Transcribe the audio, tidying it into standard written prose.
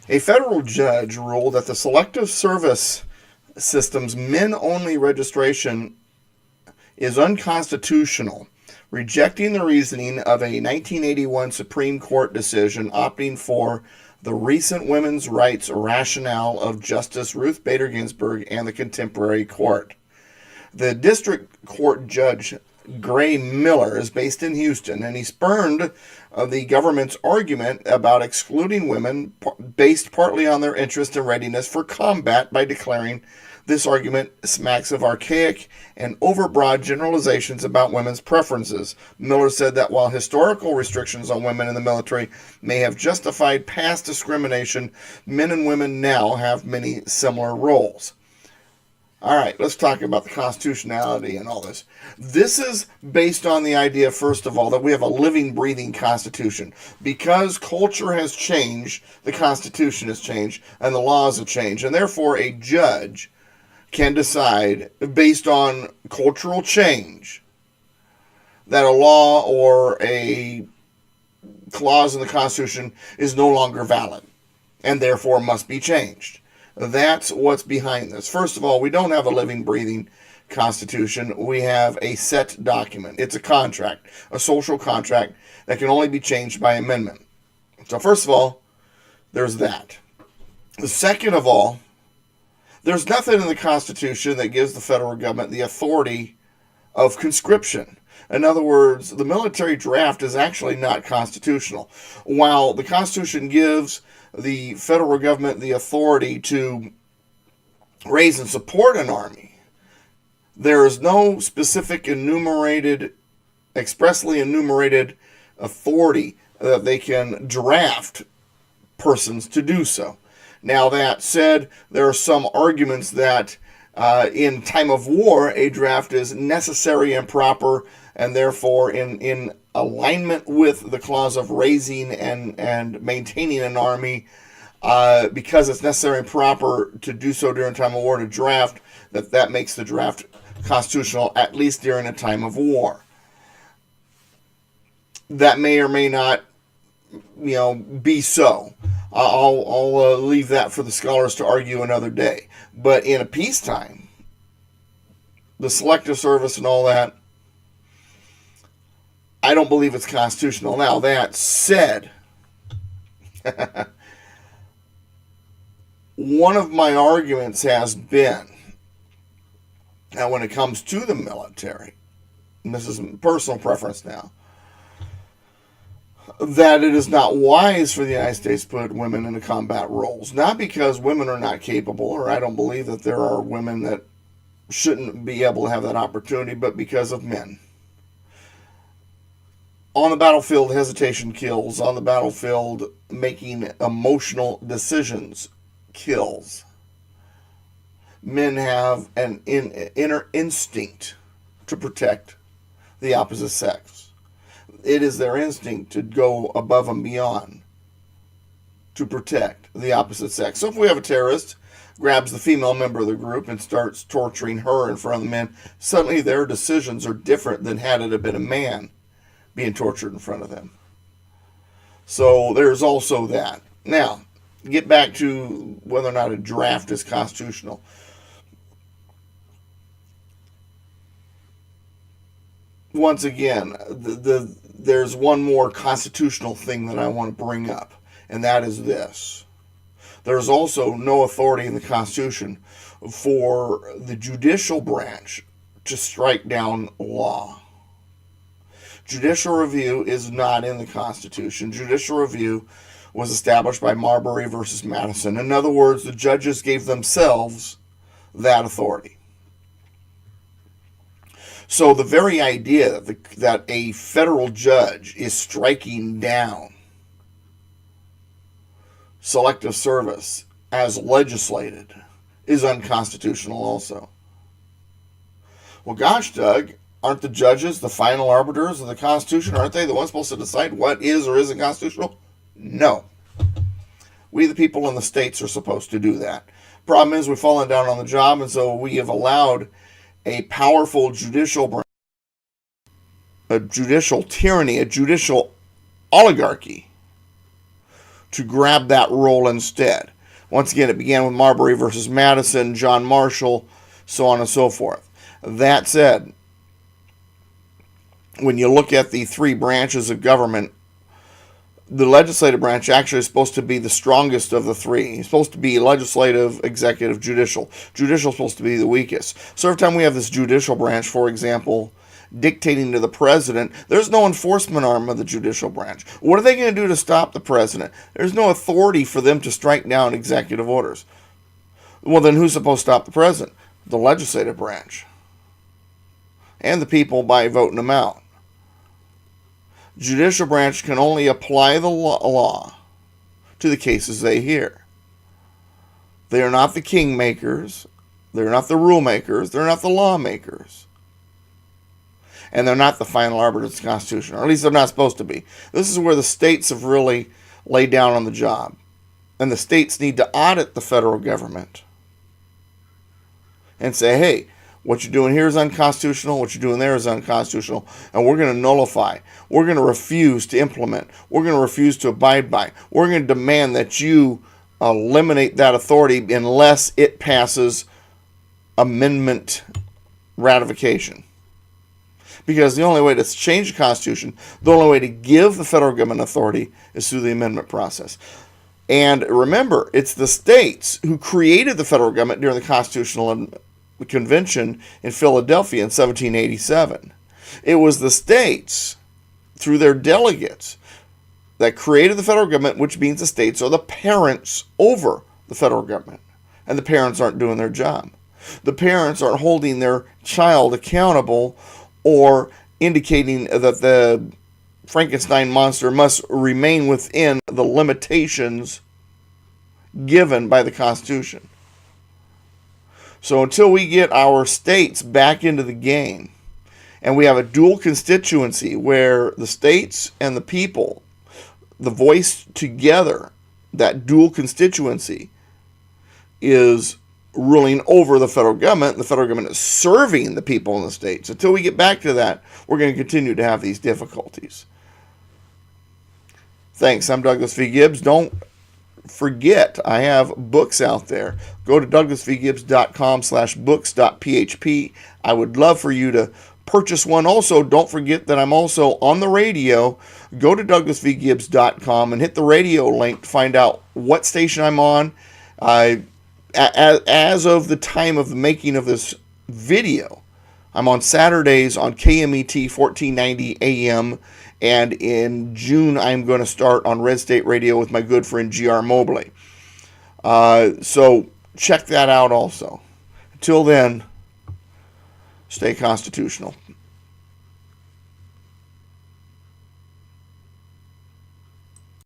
A federal judge ruled that the Selective Service System's men-only registration is unconstitutional, rejecting the reasoning of a 1981 Supreme Court decision opting for the recent women's rights rationale of Justice Ruth Bader Ginsburg and the contemporary court. The district court judge, Gray Miller, is based in Houston, and he spurned the government's argument about excluding women based partly on their interest and readiness for combat by declaring this argument smacks of archaic and overbroad generalizations about women's preferences. Miller said that while historical restrictions on women in the military may have justified past discrimination, men and women now have many similar roles. All right, let's talk about the constitutionality and all this. This is based on the idea, first of all, that we have a living, breathing Constitution. Because culture has changed, the Constitution has changed, and the laws have changed. And therefore, a judge can decide, based on cultural change, that a law or a clause in the Constitution is no longer valid and therefore must be changed. That's what's behind this. First of all, we don't have a living, breathing Constitution. We have a set document. It's a contract, a social contract that can only be changed by amendment. So first of all, there's that. The second of all, there's nothing in the Constitution that gives the federal government the authority of conscription. In other words, the military draft is actually not constitutional. While the Constitution gives the federal government the authority to raise and support an army, there is no specific expressly enumerated authority that they can draft persons to do so. Now, that said, there are some arguments that in time of war, a draft is necessary and proper, and therefore in alignment with the clause of raising and maintaining an army, because it's necessary and proper to do so during time of war to draft, that makes the draft constitutional, at least during a time of war. That may or may not, be so. I'll leave that for the scholars to argue another day. But in a peacetime, the selective service and all that, I don't believe it's constitutional. Now, that said, one of my arguments has been that when it comes to the military, and this is personal preference now, that it is not wise for the United States to put women into combat roles. Not because women are not capable, or I don't believe that there are women that shouldn't be able to have that opportunity, but because of men. On the battlefield, hesitation kills. On the battlefield, making emotional decisions kills. Men have an inner instinct to protect the opposite sex. It is their instinct to go above and beyond to protect the opposite sex. So if we have a terrorist, grabs the female member of the group and starts torturing her in front of the men, suddenly their decisions are different than had it been a man being tortured in front of them. So there's also that. Now, get back to whether or not a draft is constitutional. Once again, there's one more constitutional thing that I want to bring up, and that is this. There's also no authority in the Constitution for the judicial branch to strike down law. Judicial review is not in the Constitution. Judicial review was established by Marbury versus Madison. In other words, the judges gave themselves that authority. So the very idea that a federal judge is striking down selective service as legislated is unconstitutional also. Well, gosh, Doug, aren't the judges the final arbiters of the Constitution? Aren't they the ones supposed to decide what is or isn't constitutional? No. We, the people in the states, are supposed to do that. Problem is, we've fallen down on the job, and so we have allowed a powerful judicial branch, a judicial tyranny, a judicial oligarchy to grab that role instead. Once again, it began with Marbury versus Madison, John Marshall, so on and so forth. That said, when you look at the three branches of government, the legislative branch actually is supposed to be the strongest of the three. It's supposed to be legislative, executive, judicial. Judicial is supposed to be the weakest. So every time we have this judicial branch, for example, dictating to the president, there's no enforcement arm of the judicial branch. What are they going to do to stop the president? There's no authority for them to strike down executive orders. Well, then who's supposed to stop the president? The legislative branch. And the people by voting them out. Judicial branch can only apply the law to the cases they hear. They are not the kingmakers. They're not the rule makers. They're not the lawmakers. And they're not the final arbiter of the Constitution. Or at least they're not supposed to be. This is where the states have really laid down on the job. And the states need to audit the federal government. And say, hey, what you're doing here is unconstitutional. What you're doing there is unconstitutional. And we're going to nullify. We're going to refuse to implement. We're going to refuse to abide by. We're going to demand that you eliminate that authority unless it passes amendment ratification. Because the only way to change the Constitution, the only way to give the federal government authority is through the amendment process. And remember, it's the states who created the federal government during the Constitutional Convention in Philadelphia in 1787. It was the states, through their delegates, that created the federal government, which means the states are the parents over the federal government. And the parents aren't doing their job. The parents aren't holding their child accountable or indicating that the Frankenstein monster must remain within the limitations given by the Constitution. So until we get our states back into the game, and we have a dual constituency where the states and the people, the voice together, that dual constituency is ruling over the federal government. The federal government is serving the people in the states. Until we get back to that, we're going to continue to have these difficulties. Thanks. I'm Douglas V. Gibbs. Don't forget, I have books out there. Go to douglasvgibbs.com/books.php. I would love for you to purchase one. Also, don't forget that I'm also on the radio. Go to douglasvgibbs.com and hit the radio link to find out what station I'm on. As of the time of the making of this video, I'm on Saturdays on KMET 1490 AM, and in June I'm going to start on Red State Radio with my good friend G.R. Mobley. So check that out also. Until then, stay constitutional.